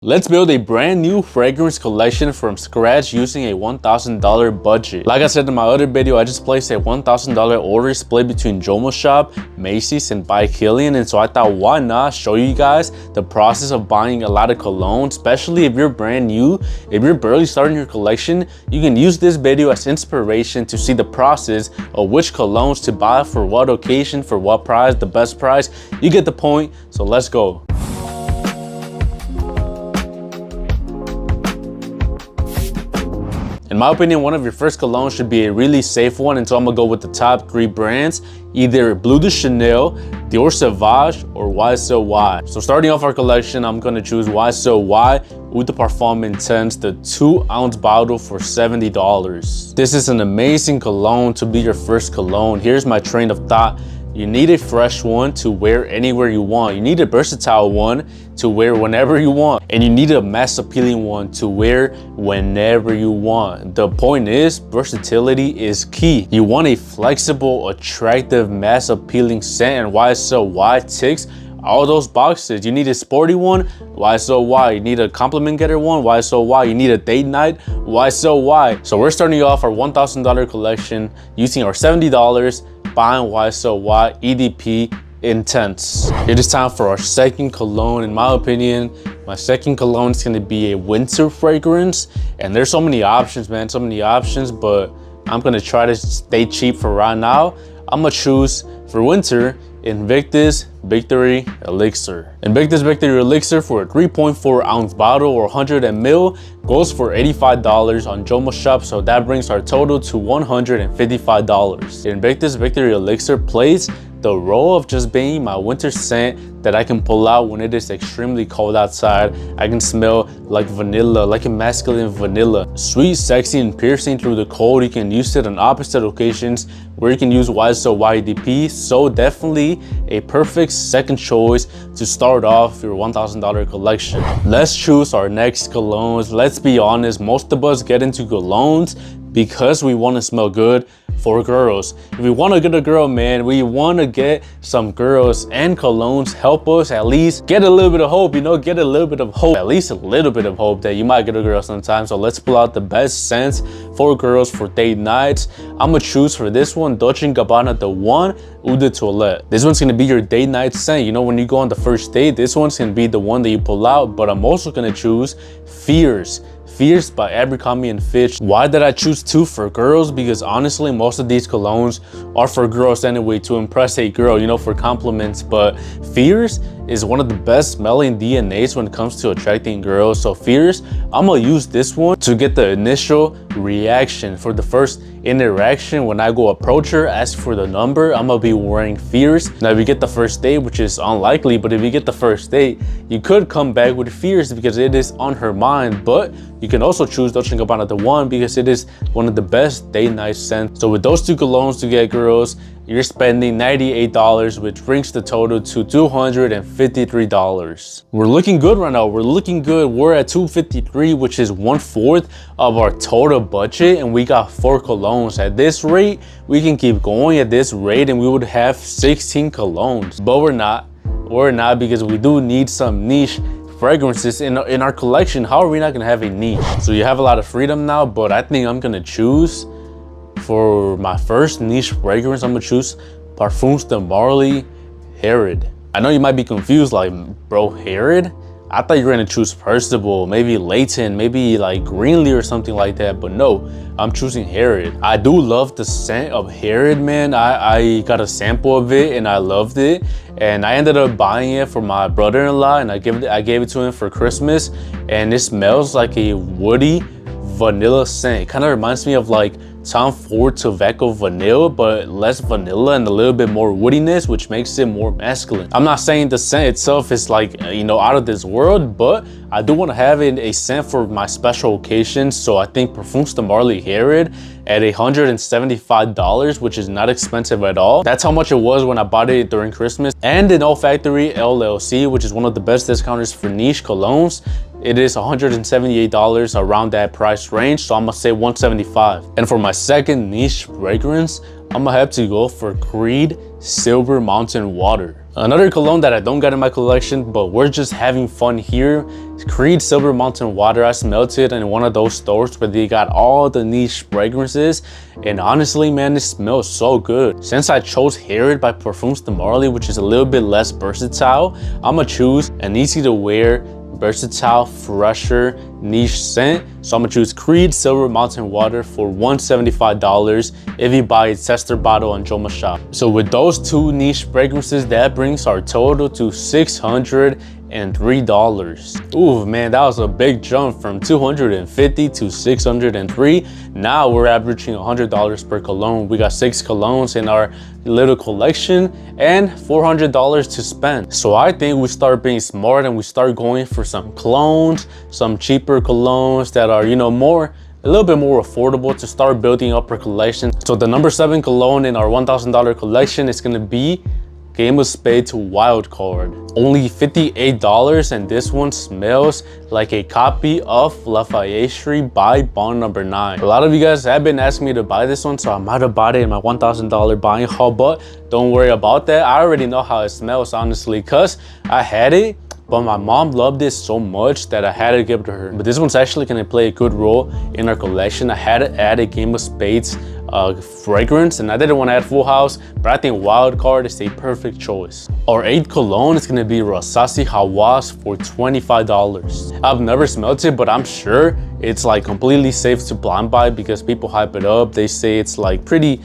Let's build a brand new fragrance collection from scratch using a $1,000 budget. Like I said in my other video, I just placed a $1,000 order split between Jomo Shop, Macy's, and By Killian, and so I thought, why not show you guys the process of buying a lot of cologne, especially if you're brand new. If you're barely starting your collection, you can use this video as inspiration to see the process of which colognes to buy for what occasion, for what price, the best price. You get the point, so let's go. In my opinion, one of your first colognes should be a really safe one, and so I'm gonna go with the top 3 brands, either Bleu de Chanel, Dior Sauvage, or YSLY. So starting off our collection, I'm gonna choose YSLY Eau de Parfum Intense, the 2-ounce bottle for $70. This is an amazing cologne to be your first cologne. Here's my train of thought. You need a fresh one to wear anywhere you want. You need a versatile one to wear whenever you want. And you need a mass appealing one to wear whenever you want. The point is, versatility is key. You want a flexible, attractive, mass appealing scent, and YSLY ticks all those boxes. You need a sporty one, YSLY. You need a compliment getter one, YSLY. You need a date night, YSLY. So we're starting off our $1,000 collection using our $70 buying YSLY EDP Intense. It is time for our second cologne. In my opinion, my second cologne is going to be a winter fragrance, and there's so many options, man, so many options, but I'm going to try to stay cheap for right now. I'm going to choose for winter Invictus Victory Elixir. Invictus Victory Elixir for a 3.4 ounce bottle or 100 ml goes for $85 on Jomo Shop, so that brings our total to $155. Invictus Victory Elixir plays the role of just being my winter scent that I can pull out when it is extremely cold outside. I can smell like vanilla, like a masculine vanilla. Sweet, sexy, and piercing through the cold. You can use it on opposite occasions where you can use YSLY EDP. So definitely a perfect second choice to start off your $1,000 collection. Let's choose our next colognes. Let's be honest, most of us get into colognes because we want to smell good for girls. If we want to get a girl, man, we want to get some girls, and colognes help us at least get a little bit of hope, you know, get a little bit of hope, at least a little bit of hope that you might get a girl sometime. So let's pull out the best scents for girls for date nights. I'm gonna choose for this one Dolce&Gabbana The One Eau de Toilette. This one's gonna be your date night scent. You know, when you go on the first date, this one's gonna be the one that you pull out. But I'm also gonna choose Fierce by Abercrombie & Fitch. Why did I choose 2 for girls? Because honestly, most of these colognes are for girls anyway, to impress a girl, you know, for compliments. But Fierce is one of the best smelling DNAs when it comes to attracting girls. So Fierce, I'm gonna use this one to get the initial reaction for the first interaction. When I go approach her, ask for the number, I'm gonna be wearing Fierce. Now if you get the first date, which is unlikely, but if you get the first date, you could come back with Fierce because it is on her mind. But you can also choose Dolce&Gabbana The One because it is one of the best date night scents. So with those 2 colognes to get girls, you're spending $98, which brings the total to $253. We're looking good right now. We're looking good. We're at $253, which is 1/4 of our total budget, and we got 4 colognes. At this rate, we can keep going at this rate and we would have 16 colognes. But we're not. We're not, because we do need some niche fragrances in our collection. How are we not gonna have a niche? So you have a lot of freedom now, but I think I'm gonna choose for my first niche fragrance, I'm gonna choose Parfums the Marley Herod. I know you might be confused, like, bro, Herod? I thought you were gonna choose Percival, maybe Leighton, maybe like Greenlee or something like that, but no, I'm choosing Herod. I do love the scent of Herod, man. I got a sample of it and I loved it, and I ended up buying it for my brother-in-law, and I gave it to him for Christmas, and it smells like a woody vanilla scent. It kind of reminds me of like Tom Ford Tobacco Vanilla, but less vanilla and a little bit more woodiness, which makes it more masculine. I'm not saying the scent itself is like, you know, out of this world, but I do want to have a scent for my special occasions. So I think Parfums the Marley Herod at $175, which is not expensive at all. That's how much it was when I bought it during Christmas. And in Olfactory LLC, which is one of the best discounters for niche colognes, it is $178, around that price range, so I'm gonna say $175. And for my second niche fragrance, I'm gonna have to go for Creed Silver Mountain Water. Another cologne that I don't got in my collection, but we're just having fun here, Creed Silver Mountain Water. I smelled it in one of those stores where they got all the niche fragrances, and honestly, man, it smells so good. Since I chose Harriet by Parfums de Marley, which is a little bit less versatile, I'ma choose an easy to wear, versatile, fresher, niche scent. So I'm gonna choose Creed Silver Mountain Water for $175 if you buy a tester bottle on Joma Shop. So with those two niche fragrances, that brings our total to $603. Ooh, man, that was a big jump from $250 to $603. Now we're averaging $100 per cologne. We got 6 colognes in our little collection and $400 to spend. So I think we start being smart and we start going for some clones, some cheaper colognes that are, you know, a little bit more affordable to start building up our collection. So the number 7 cologne in our $1,000 collection is gonna be Game of Spades Wildcard. Only $58, and this one smells like a copy of Lafayette by Bond Number 9. A lot of you guys have been asking me to buy this one, so I might have bought it in my $1,000 buying haul, but don't worry about that. I already know how it smells, honestly, because I had it, but my mom loved it so much that I had to give it to her. But this one's actually gonna play a good role in our collection. I had to add a Game of Spades fragrance, and I didn't want to add Full House, but I think Wildcard is a perfect choice. Our 8th cologne is gonna be Rasasi Hawas for $25. I've never smelled it, but I'm sure it's like completely safe to blind buy because people hype it up. They say it's like pretty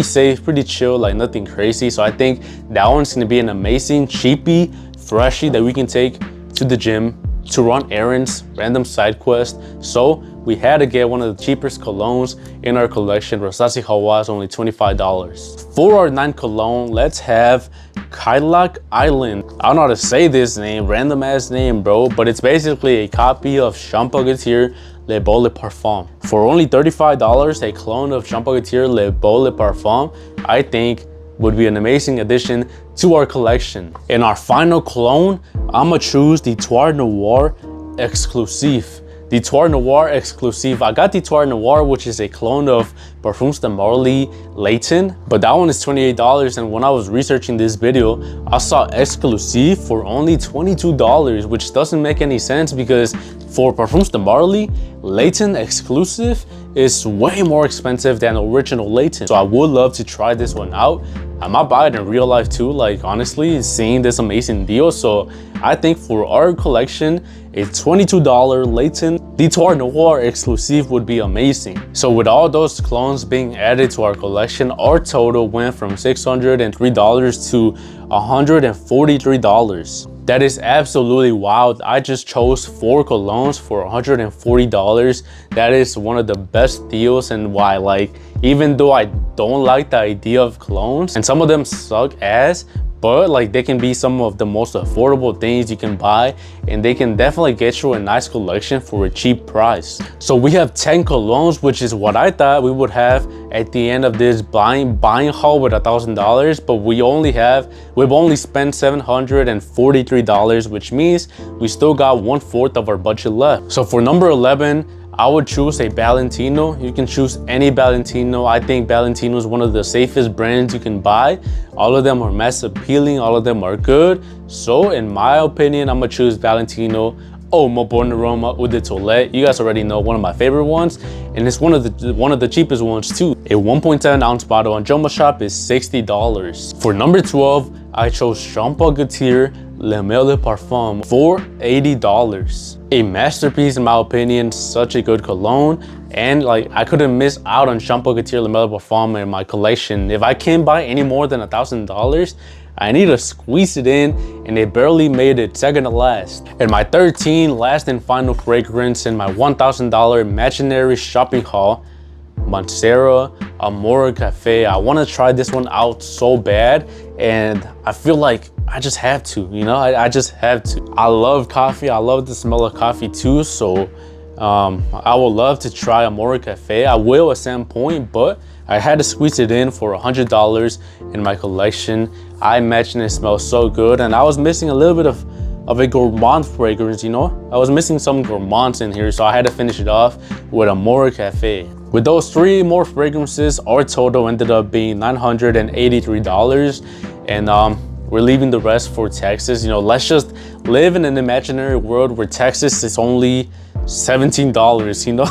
safe, pretty chill, like nothing crazy. So I think that one's gonna be an amazing cheapie freshie that we can take to the gym, to run errands, random side quests. So we had to get one of the cheapest colognes in our collection. Rasasi Hawas, only $25. For our 9th cologne, let's have khadlaj Island. I don't know how to say this name, random ass name, bro, but it's basically a copy of Gaultier Le Beau Le Parfum. For only $35, a clone of Gaultier Le Beau Le Parfum, I think would be an amazing addition to our collection. In our final cologne, I'ma choose the Trois Noir Exclusive. The Trois Noir Exclusive. I got the Trois Noir, which is a clone of Parfums de Marley Leighton, but that one is $28. And when I was researching this video, I saw Exclusive for only $22, which doesn't make any sense because for Parfums de Marley, Leighton Exclusive is way more expensive than original Leighton. So I would love to try this one out. I might buy it in real life too, like honestly, seeing this amazing deal. So I think for our collection, a $22 Leighton the Trois Noir Exclusive would be amazing. So with all those clones being added to our collection, our total went from $603 to $143. That is absolutely wild. I just chose 4 colognes for $140. That is one of the best deals, and why, like, even though I don't like the idea of colognes and some of them suck ass, but like they can be some of the most affordable things you can buy, and they can definitely get you a nice collection for a cheap price. So we have 10 colognes, which is what I thought we would have at the end of this buying haul with $1,000, but we've only spent $743, which means we still got 1/4 of our budget left. So for number 11, I would choose a Valentino. You can choose any Valentino. I think Valentino is one of the safest brands you can buy. All of them are mass appealing. All of them are good. So in my opinion, I'm gonna choose Valentino. Oh, Roma Eau de Toilette. You guys already know, one of my favorite ones, and it's one of the cheapest ones too. A 1.7 ounce bottle on Joma Shop is $60. For number 12, I chose Gaultier Le Beau Le Parfum for $80. A masterpiece in my opinion, such a good cologne, and like I couldn't miss out on Gaultier Le Beau Le Parfum in my collection. If I can't buy any more than $1,000, I need to squeeze it in, and it barely made it second to last. And my 13th, last and final fragrance in my $1,000 imaginary shopping haul, Mancera Amore Cafe. I want to try this one out so bad, and I feel like I just have to, you know, I just have to. I love coffee. I love the smell of coffee too, so I would love to try Amore Cafe. I will at some point, but I had to squeeze it in for $100 in my collection. I imagine it smells so good, and I was missing a little bit of a gourmand fragrance, you know? I was missing some gourmands in here, so I had to finish it off with Amore Cafe. With those 3 more fragrances, our total ended up being $983, and we're leaving the rest for Texas. You know, let's just live in an imaginary world where Texas is only $17, you know.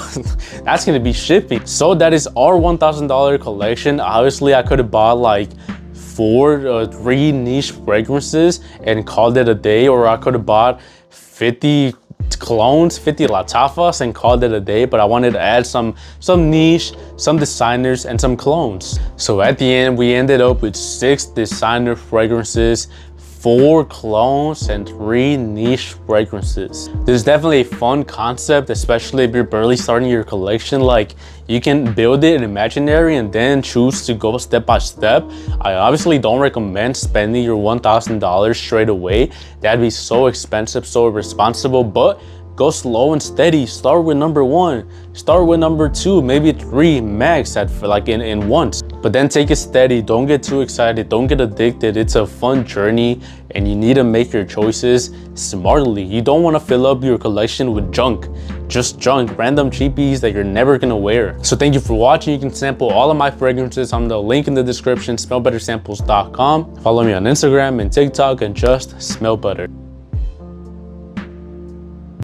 That's gonna be shipping. So that is our $1,000 collection. Obviously I could have bought like 4 or 3 niche fragrances and called it a day, or I could have bought 50 colognes, 50 latafas and called it a day, but I wanted to add some niche, some designers, and some colognes. So at the end, we ended up with 6 designer fragrances, 4 colognes, and 3 niche fragrances. This is definitely a fun concept, especially if you're barely starting your collection. Like, you can build it in imaginary and then choose to go step by step. I obviously don't recommend spending your $1,000 straight away. That'd be so expensive, so irresponsible, but go slow and steady. Start with number 1, start with number 2, maybe 3 max in once. But then take it steady. Don't get too excited. Don't get addicted. It's a fun journey and you need to make your choices smartly. You don't want to fill up your collection with junk. Just junk, random cheapies that you're never gonna wear. So thank you for watching. You can sample all of my fragrances on the link in the description, smellbettersamples.com. Follow me on Instagram and TikTok and just smell better.